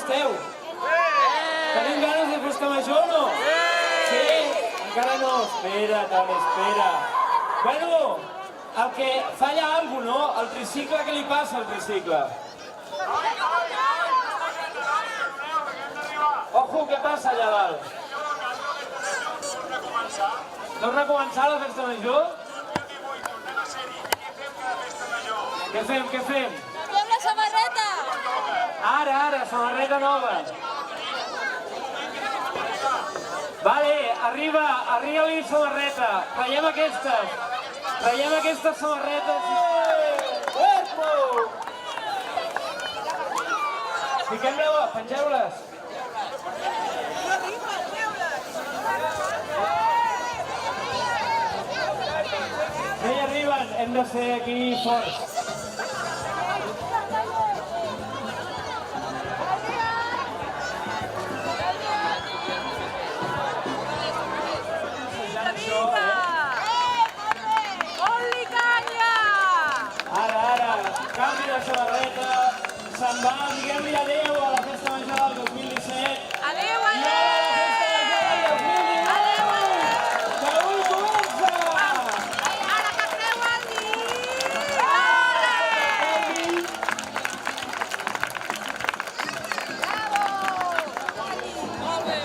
esteu? Tenim ganes de festa major o no? Sí? Encara no? Espera't, espera. Bueno, el que falla alguna cosa, no? El tricicle, què li passa al tricicle? Ojo, què passa allà dalt? Torna a començar la festa major? Què fem, què fem? Canviem la samarreta! Ara, samarreta nova. Vale, arriba-li samarreta. Traiem aquestes samarretes. Fiquem-les, pengeu-les. No hi arriben, hem de ser aquí forts. Ara, canvi de samarreta, se'n va, diguem-li adéu a la festa major del 2017. Adéu, I ara la festa major del 2018! Que avui comença! Ara que treu el dit!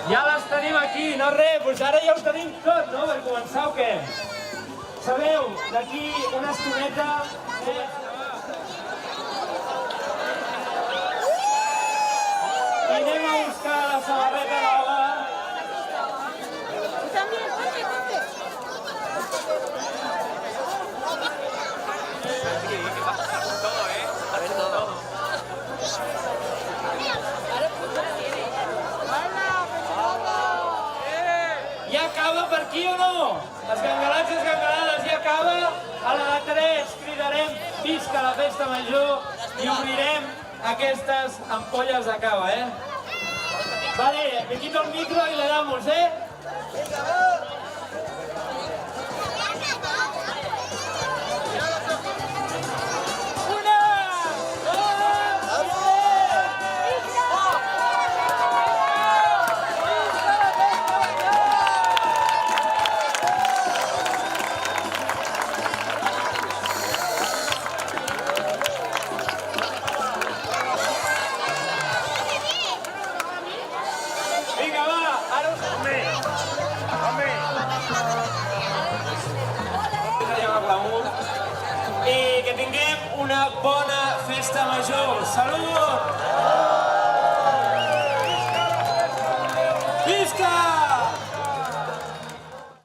Ja les tenim aquí, no res, doncs ara ja ho tenim tot, no? Per començar o què? Sabeu, d'aquí una estoneta... I anem a buscar la samarreta nova. Ja acaba per aquí o no? Els gangalats i les gangalades ja acaba. A la de 3 cridarem visca la festa major i obrirem aquestes ampolles de cava, Vale, me quito el micro y le damos, Vinga, va, ara us... I que tinguem una bona festa major. Salut!